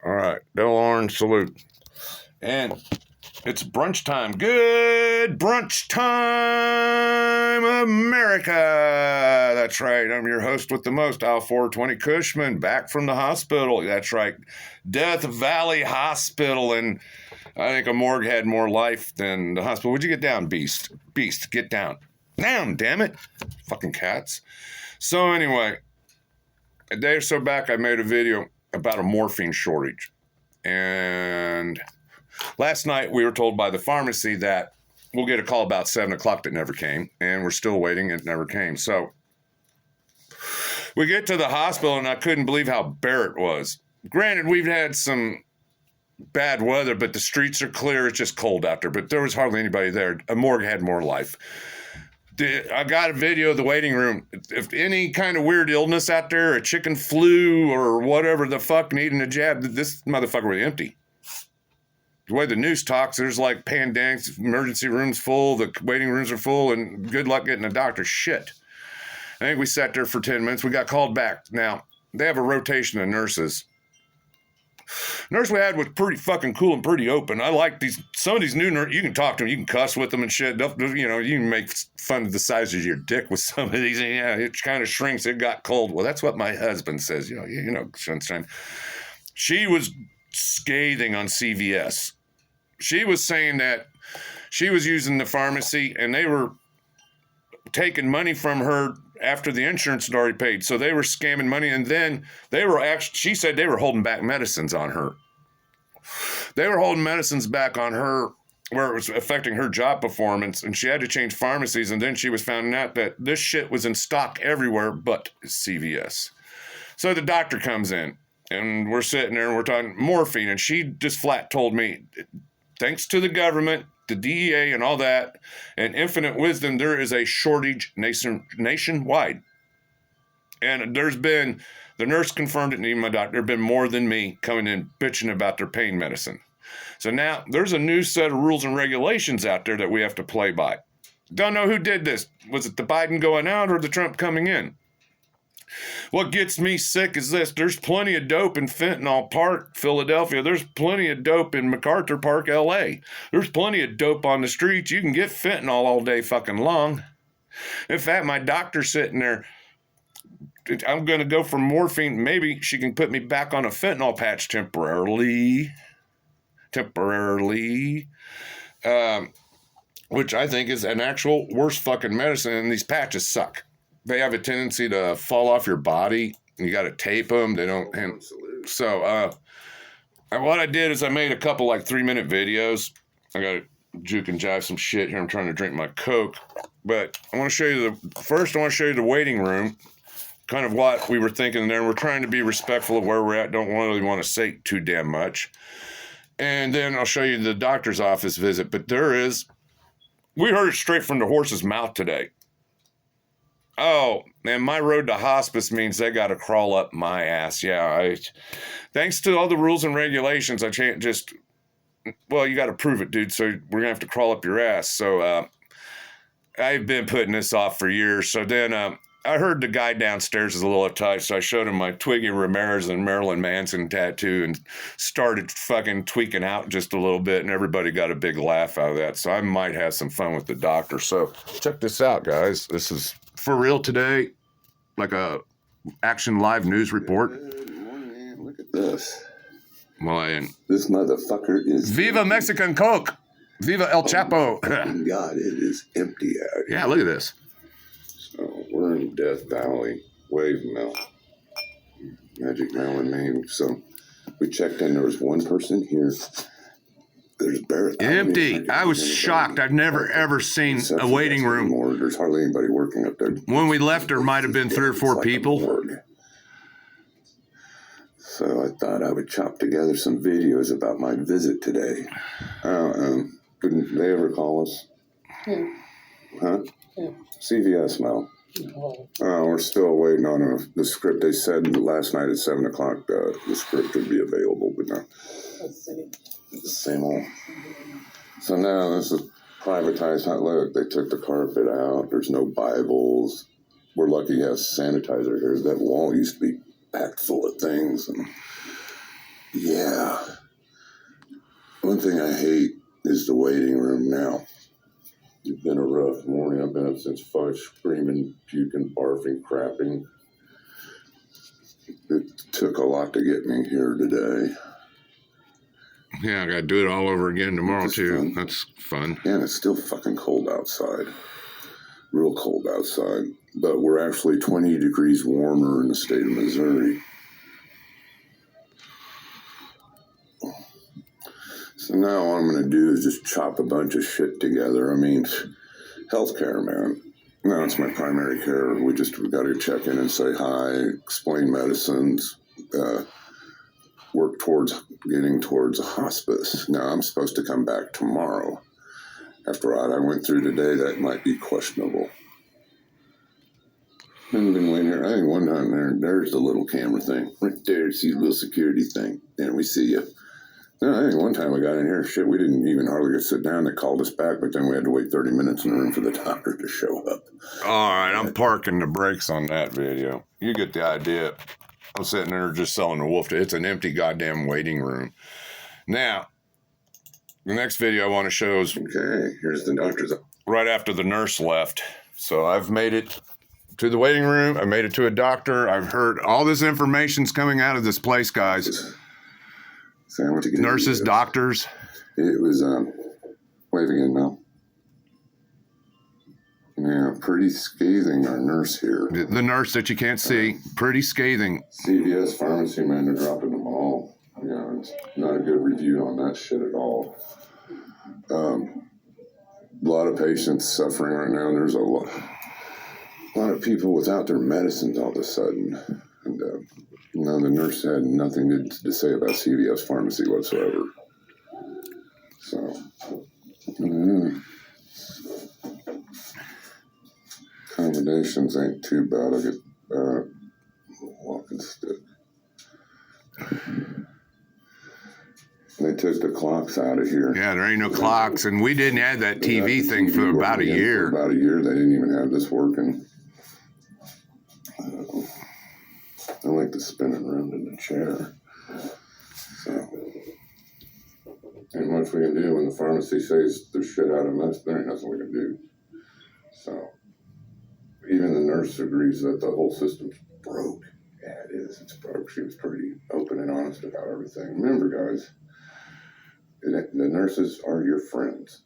All right, Del Orange salute. And it's brunch time. Good brunch time, America. That's right. I'm your host with the most, Al 420 Kushman, back from the hospital. That's right. Death Valley Hospital. And I think a morgue had more life than the hospital. Would you get down, beast? Beast, get down. Down, damn it. Fucking cats. So anyway, a day or so back, I made a video about a morphine shortage. And last night, we were told by the pharmacy that we'll get a call about 7 o'clock that never came, and we're still waiting. It never came. So we get to the hospital, and I couldn't believe how bare it was. Granted, we've had some bad weather, but the streets are clear. It's just cold out there, but there was hardly anybody there. A morgue had more life. I got a video of the waiting room. If any kind of weird illness out there, a chicken flu or whatever the fuck needing a jab, this motherfucker was empty. The way the news talks, there's like pandemics, emergency rooms full, the waiting rooms are full, and good luck getting a doctor. Shit. I think we sat there for 10 minutes. We got called back. Now, they have a rotation of nurses. Nurse we had was pretty fucking cool and pretty open. I like some of these new nurses. You can talk to them, you can cuss with them and shit. You know, you can make fun of the size of your dick with some of these. And yeah, it kind of shrinks. It got cold. Well, that's what my husband says. You know, sunshine. She was scathing on CVS. She was saying that she was using the pharmacy and they were taking money from her after the insurance had already paid. So they were scamming money, and then they were she said they were holding back medicines on her. They were holding medicines back on her where it was affecting her job performance, and she had to change pharmacies, and then she was finding out that this shit was in stock everywhere but CVS. So the doctor comes in, and we're sitting there, and we're talking morphine, and she just flat told me, thanks to the government, the DEA and all that, and infinite wisdom, there is a shortage nationwide. And the nurse confirmed it, and even my doctor, there have been more than me coming in bitching about their pain medicine. So now there's a new set of rules and regulations out there that we have to play by. Don't know who did this. Was it the Biden going out or the Trump coming in? What gets me sick is this. There's plenty of dope in Fentanyl Park, Philadelphia. There's plenty of dope in MacArthur Park, L.A. There's plenty of dope on the streets. You can get fentanyl all day fucking long. In fact, my doctor's sitting there. I'm going to go for morphine. Maybe she can put me back on a fentanyl patch temporarily. Which I think is an actual worse fucking medicine, and these patches suck. They have a tendency to fall off your body. You got to tape them. They don't. So what I did is I made a couple like 3-minute videos. I got to juke and jive some shit here. I'm trying to drink my Coke. But I want to show you the waiting room, kind of what we were thinking there. We're trying to be respectful of where we're at. Don't really want to say too damn much. And then I'll show you the doctor's office visit. But we heard it straight from the horse's mouth today. Oh, man, my road to hospice means they got to crawl up my ass. Yeah, thanks to all the rules and regulations, I can't just, you got to prove it, dude. So we're going to have to crawl up your ass. So I've been putting this off for years. So then I heard the guy downstairs is a little uptight, so I showed him my Twiggy Ramirez and Marilyn Manson tattoo and started fucking tweaking out just a little bit, and everybody got a big laugh out of that. So I might have some fun with the doctor. So check this out, guys. This is for real today, like a Action Live news report. Good morning. Look at this. Well, This motherfucker is... Viva Mexican Coke! Viva El Chapo! Oh, God, it is empty out here. Yeah, look at this. So we're in Death Valley, Wave Mill, Magic Mountain, Maine. So we checked in. There was one person here. There's barely empty. I was shocked. I've never ever seen a waiting room. Anymore. There's hardly anybody working up there. When we left, there might have been 3 or 4 people. So I thought I would chop together some videos about my visit today. Didn't they ever call us? Yeah. Huh? Yeah. CVS, Mel. We're still waiting on the script. They said last night at 7 o'clock the script would be available, but no. Let's see. It's the same old. So now this is privatized. Look, they took the carpet out. There's no Bibles. We're lucky he has sanitizer here. That wall used to be packed full of things. And Yeah. One thing I hate is the waiting room now. It's been a rough morning. I've been up since 5 screaming, puking, barfing, crapping. It took a lot to get me here today. Yeah, I got to do it all over again tomorrow, too. Fun. That's fun. Yeah, and it's still fucking cold outside. Real cold outside. But we're actually 20 degrees warmer in the state of Missouri. So now all I'm going to do is just chop a bunch of shit together. I mean, healthcare, man. No, it's my primary care. We got to check in and say hi, explain medicines, work towards getting towards a hospice. Now, I'm supposed to come back tomorrow. After what I went through today, that might be questionable. I've been waiting here. I think one time there's the little camera thing. Right there, see the little security thing. And we see you. No, I think one time we got in here, shit, we didn't even hardly get to sit down. They called us back, but then we had to wait 30 minutes in the room for the doctor to show up. All right, I'm parking the brakes on that video. You get the idea. I'm sitting there just selling the wolf. It's an empty goddamn waiting room. Now, the next video I want to show is Okay, here's the doctor's. right after the nurse left. So I've made it to the waiting room. I made it to a doctor. I've heard all this information's coming out of this place, guys. So I went to get Nurses, doctors. It was, wave again, Mel. Yeah, pretty scathing, our nurse here. The nurse that you can't see, pretty scathing. CVS pharmacy man, they're dropping them all. Yeah, it's not a good review on that shit at all. A lot of patients suffering right now. There's a lot of people without their medicines all of a sudden. And the nurse had nothing good to say about CVS pharmacy whatsoever. So, accommodations ain't too bad. I'll get a walking stick. They took the clocks out of here. Yeah, there ain't no clocks, and we didn't have that TV thing for about a year. For about a year, they didn't even have this working. I like to spin it around in the chair. So, ain't much we can do when the pharmacy says there's shit out of mess. There ain't nothing we can do. So, even the nurse agrees that the whole system's broke. Yeah, it is. It's broke. She was pretty open and honest about everything. Remember, guys, the nurses are your friends.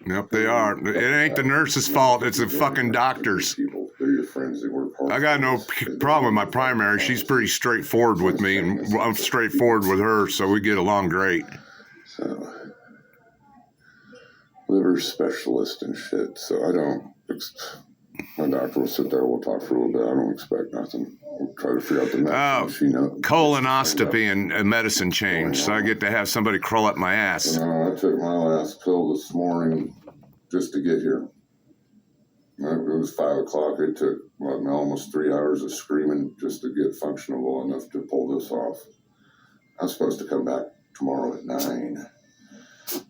Yep, they are. It ain't the nurse's fault. It's the fucking doctors. They're your friends. They work hard. I got no problem with my primary. She's pretty straightforward with me, and I'm straightforward with her, so we get along great. So, liver specialist and shit. So my doctor will sit there. We'll talk for a little bit. I don't expect nothing. We'll try to figure out the medicine. Colonoscopy and a medicine change. So I get to have somebody crawl up my ass. I took my last pill this morning just to get here. It was 5 o'clock. It took almost 3 hours of screaming just to get functional enough to pull this off. I'm supposed to come back tomorrow at 9.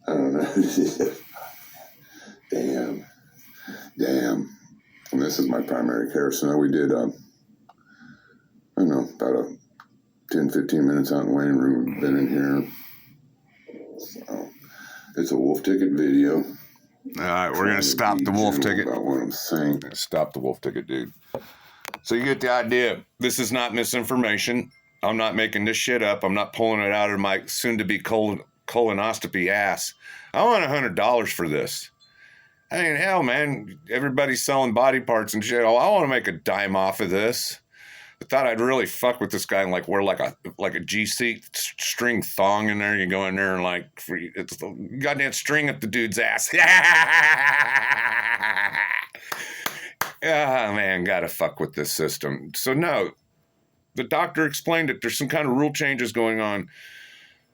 I don't know. Damn. And this is my primary care. So now we did, I don't know, about 10, 15 minutes out in the waiting room. We've been in here. So it's a wolf ticket video. All right, we're going to stop the wolf ticket. About what I'm saying. Stop the wolf ticket, dude. So you get the idea. This is not misinformation. I'm not making this shit up. I'm not pulling it out of my soon-to-be colonoscopy ass. I want $100 for this. I mean, hell, man, everybody's selling body parts and shit. Oh, I want to make a dime off of this. I thought I'd really fuck with this guy and wear like a GC string thong in there. You go in there and it's the goddamn string up the dude's ass. Man, gotta fuck with this system. So no, the doctor explained it. There's some kind of rule changes going on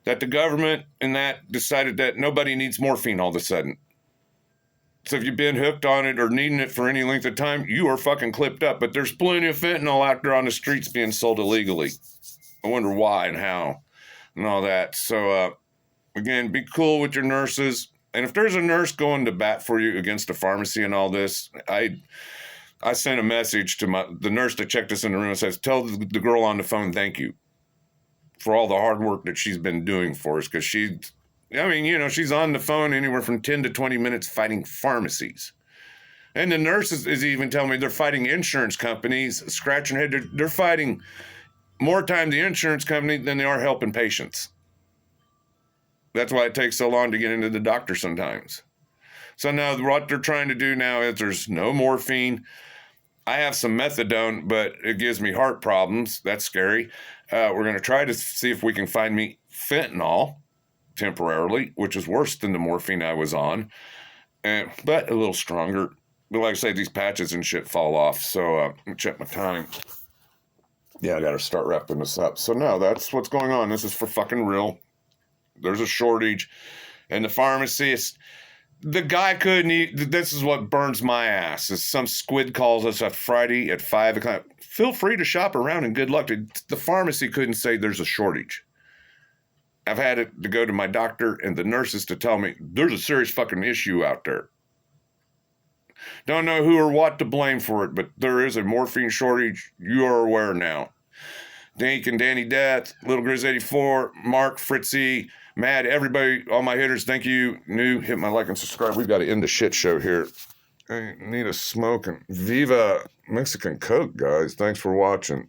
that the government and that decided that nobody needs morphine all of a sudden. So if you've been hooked on it or needing it for any length of time, you are fucking clipped up. But there's plenty of fentanyl out there on the streets being sold illegally. I wonder why and how and all that. So, again, be cool with your nurses. And if there's a nurse going to bat for you against the pharmacy and all this, I sent a message to the nurse that checked us in the room and says, tell the girl on the phone, thank you. for all the hard work that she's been doing for us, because she's on the phone anywhere from 10 to 20 minutes fighting pharmacies. And the nurses is even telling me they're fighting insurance companies, scratching their head. They're fighting more time the insurance company than they are helping patients. That's why it takes so long to get into the doctor sometimes. So now what they're trying to do now is there's no morphine. I have some methadone, but it gives me heart problems. That's scary. We're going to try to see if we can find me fentanyl temporarily, which is worse than the morphine I was on, but a little stronger. But like I say, these patches and shit fall off. So let me check my time. Yeah, I got to start wrapping this up. So no, that's what's going on. This is for fucking real. There's a shortage. And the pharmacist, the guy couldn't eat. This is what burns my ass. Is some squid calls us on Friday at 5 o'clock. Feel free to shop around and good luck. The pharmacy couldn't say there's a shortage. I've had it to go to my doctor and the nurses to tell me there's a serious fucking issue out there. Don't know who or what to blame for it, but there is a morphine shortage. You are aware now. Dink and Danny Death, Little Grizz 84, Mark, Fritzy, Mad, everybody, all my hitters, thank you. New, hit my like and subscribe. We've got to end the shit show here. I need a smoke and Viva Mexican Coke, guys. Thanks for watching.